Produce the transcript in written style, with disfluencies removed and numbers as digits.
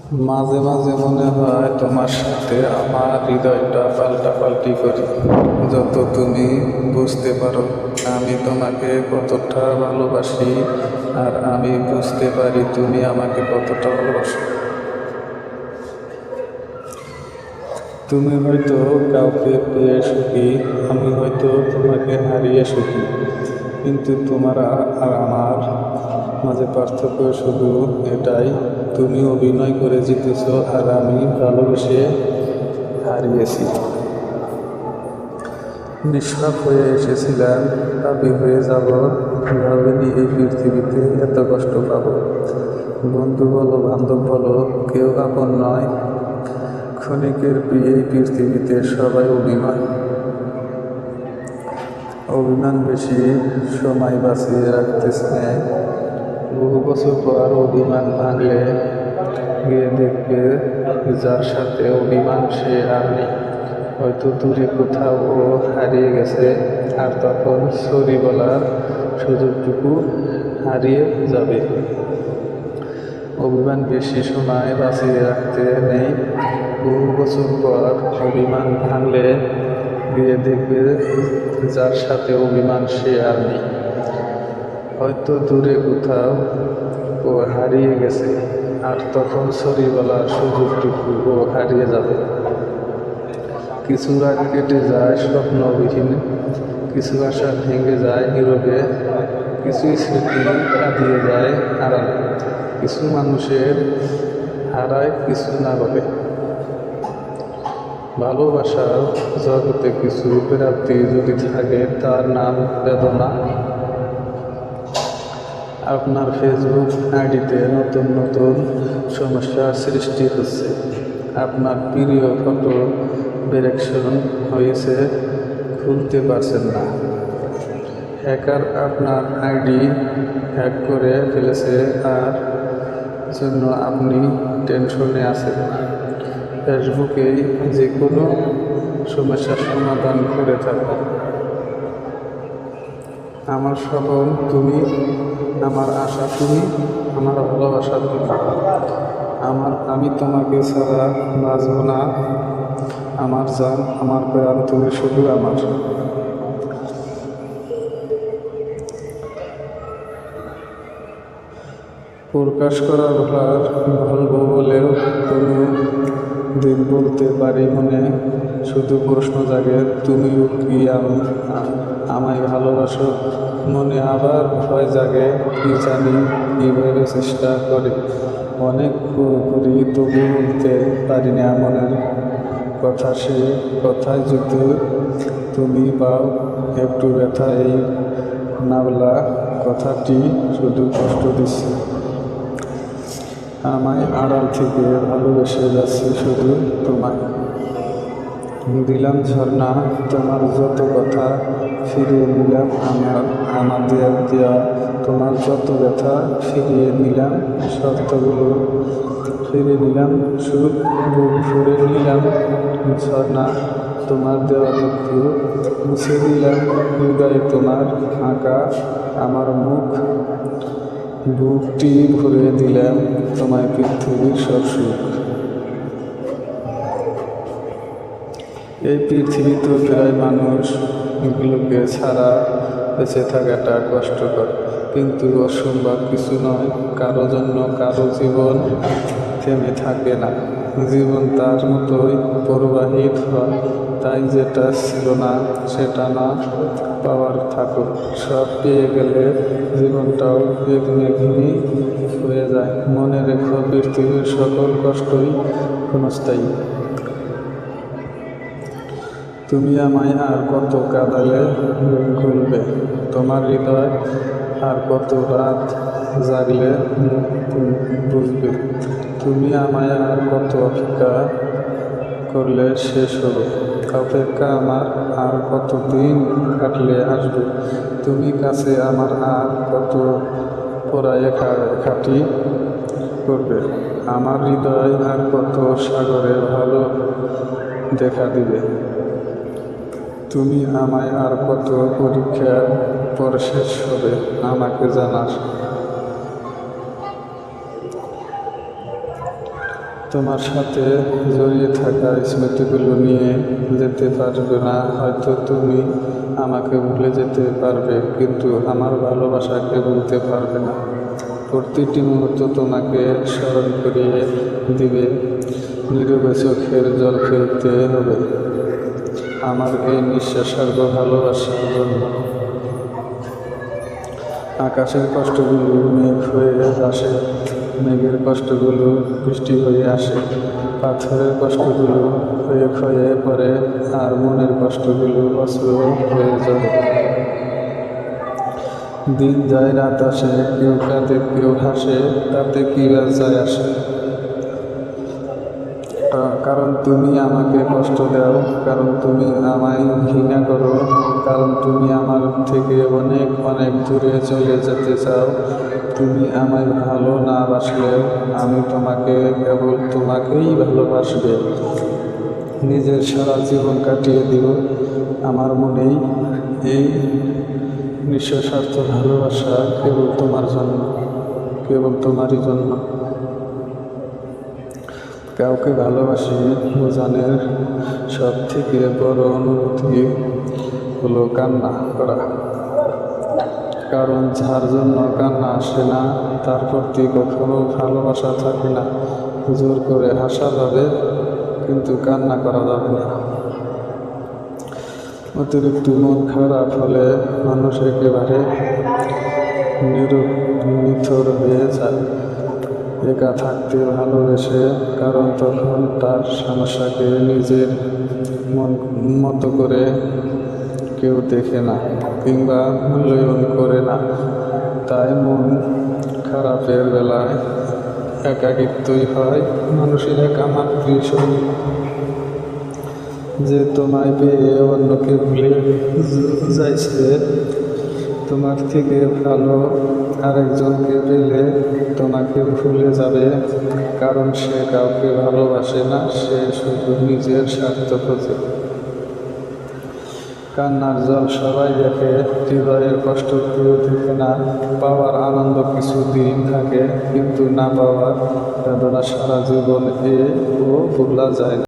মাঝে মাঝে মনে হয় তোমার সাথে আমার হৃদয়টা পাল্টাপাল্টি করি। যত তুমি বুঝতে পারো আমি তোমাকে কতটা ভালোবাসি, আর আমি বুঝতে পারি তুমি আমাকে কতটা ভালোবাসো। তুমি হয়তো কাউকে পেয়ে সুখী, আমি হয়তো তোমাকে হারিয়ে সুখী, কিন্তু তোমার আর আমার মাঝে পার্থক্য শুধু এটাই, তুমি অভিনয় করে জিতেছ আর আমি ভালোবেসে হারিয়েছি। নিঃস্বাপ হয়ে এসেছিলাম, পাপী হয়ে যাব, ভাবিনি এই পৃথিবীতে এত কষ্ট পাবো। বন্ধু বলো বান্ধব বলো কেউ আপন নয়, ক্ষণিকের এই পৃথিবীতে সবাই অভিনয়। অভিমান বেশি সময় বাঁচিয়ে রাখতে স্নেহ, বহু বছর পর অভিমান ভাঙলে গিয়ে দেখবে যার সাথে অভিমান সে আর নেই। হয়তো দূরে কোথাও ও হারিয়ে গেছে, আর তখন সরি বলার সুযোগটুকু হারিয়ে যাবে। অভিমান বেশি সময় বাঁচিয়ে রাখতে নেই, বহু বছর পর অভিমান ভাঙলে গিয়ে দেখবে যার সাথে অভিমান সে আর নেই। হয়তো দূরে কোথাও ও হারিয়ে গেছে, আর তখন সরি বলার সুযোগটুকু ও হারিয়ে যাবে। কিছু রাত কেটে যায় স্বপ্নবিহীন, কিছু আশা ভেঙে যায় নীরবে, কিছু স্মৃতি কাঁদিয়ে যায় আড়ালে, কিছু মানুষের হারায় কিছু না বলে। ভালোবাসার জগতে কিছু প্রাপ্তি যদি থাকে তার নাম বেদনা। আপনার ফেসবুক আইডিতে নতুন নতুন সমস্যার সৃষ্টি হচ্ছে। আপনার প্রিয় ফটো ডিরেকশন হয়েছে, খুলতে পারছেন না। হ্যাকার আপনার আইডি হ্যাক করে ফেলেছে, আর জন্য আপনি টেনশনে আছেন। ফেসবুকেই যে কোনো সমস্যার সমাধান করে থাকে। আমার স্বপ্ন তুমি, আমার আশা তুমি, আমার ভালোবাসা তুমি। আমি তোমাকে ছাড়া বাঁচব না, আমার জান, আমার প্রাণ, তুমি শুধু আমার। প্রকাশ করার ভার বলবো বলেও কোনো দিন বলতে পারি মনে, শুধু প্রশ্ন জাগে তুমিও কি আমায় ভালোবাসো। মনে আবার ভয় জাগে, কি জানি কীভাবে চেষ্টা করে অনেক করি, তবু বলতে পারি না মনের কথা। সে কথায় যদি তুমি পাও একটু ব্যথা, এই নাবলা কথাটি শুধু কষ্ট দিচ্ছে। আমায় আড়াল থেকে ভালোবেসে যাচ্ছে শুধু তোমায়। দিলাম ঝর্ণা তোমার যত কথা, ফিরিয়ে নিলাম আমাদের দেওয়া তোমার যত ব্যথা, ফিরিয়ে নিলাম শর্তগুলো, ফিরিয়ে নিলাম সুখ, বুক ফুরে নিলাম ঝর্ণা তোমার দেওয়া দুঃখ, মুছে দিলাম হৃদয়ে তোমার আঁকা আমার মুখ, বুকটি ভরে দিলাম তোমায় পৃথিবীর সব সুখ। এই পৃথিবীতে প্রায় মানুষগুলোকে ছাড়া বেঁচে থাকাটা কষ্টকর, কিন্তু অসম্ভব কিছু নয়। কারো জন্য কারো জীবন থেমে থাকে না, জীবন তার মতোই প্রবাহিত হয়। তাই যেটা ছিল না সেটা না পাওয়ার থাকুক, সব পেয়ে গেলে জীবনটাও মেঘমেঘিনী হয়ে যায়। মনে রেখো পৃথিবীর সকল কষ্টই ক্ষণস্থায়ী। তুমি আমায় আর কত কাঁদালে ভুলবে, তোমার হৃদয় আর কত রাত জাগলে বুঝবে। তুমি আমায় আর কত অপেক্ষা করলে শেষ হবে, অপেক্ষা আমার আর কত দিন কাটলে আসবে। তুমি কাছে আমার আর কত পরায়ে খাটি করবে, আমার হৃদয় আর কত সাগরে ভালো দেখা দিবে। তুমি আমায় আর কত পরীক্ষার পর শেষ হবে আমাকে জানার। তোমার সাথে জড়িয়ে থাকা স্মৃতিগুলো নিয়ে যেতে পারবে না। হয়তো তুমি আমাকে ভুলে যেতে পারবে, কিন্তু আমার ভালোবাসাকে ভুলতে পারবে না। প্রতিটি মুহূর্ত তোমাকে স্মরণ করিয়ে দিবে, নীরবে চোখের জল ফেলতে হবে আমার এই নিঃশ্বাসার্ঘ ভালোবাসার জন্য। আকাশের কষ্টগুলো মেঘ হয়ে আসে, মেঘের কষ্টগুলো বৃষ্টি হয়ে আসে, পাথরের কষ্টগুলো হয়ে ক্ষয়ে পড়ে, আর মনের কষ্টগুলো অশ্রু হয়ে যায়। দিন যায় রাত আসে, কেউ কাঁদে কেউ হাসে, তাতে কি আর যায় আসে। কারণ তুমি আমাকে কষ্ট দাও, কারণ তুমি আমায় ঘৃণা করো, কারণ তুমি আমার থেকে অনেক অনেক দূরে চলে যেতে চাও। তুমি আমায় ভালো না বাসলেও আমি কেবল তোমাকেই ভালোবাসবে। নিজের সারা জীবন কাটিয়ে দিব আমার মনেই এই নিঃস্বার্থ ভালোবাসা, কেবল তোমার জন্য, কেবল তোমারই জন্য। কাউকে ভালোবাসি বোঝানোর সব থেকে বড় অনুভূতি হলো কান্না করা। কারণ যার জন্য কান্না আসে না, তার প্রতি কখনো ভালোবাসা থাকে না। জোর করে হাসা যাবে, কিন্তু কান্না করা যাবে না। অতিরিক্ত মন খারাপ হলে মানুষ একেবারে নিথর হয়ে যায়, একা থাকতে ভালোবেসে। কারণ তখন তার সমস্যাকে নিজের মতো করে কেউ দেখে না কিংবা মূল্যায়ন করে না। তাই মন খারাপের বেলায় একাকিত্বই হয় মানুষের একামাত্র সঙ্গী। যে তোমায় পেয়ে অন্যকে ভুলে যাইছে, তোমার থেকে ভালো আরেকজনকে পেলে তোমাকে ভুলে যাবে। কারণ সে কাউকে ভালোবাসে না, সে শুধু নিজের স্বার্থ খোঁজে। কান্নার জল সবাই দেখে, হৃদয়ের কষ্ট কেউ দেখে না। পাওয়ার আনন্দ কিছুদিন থাকে, কিন্তু না পাওয়ার বেদনা সারা জীবন ও ভোলা যায় না।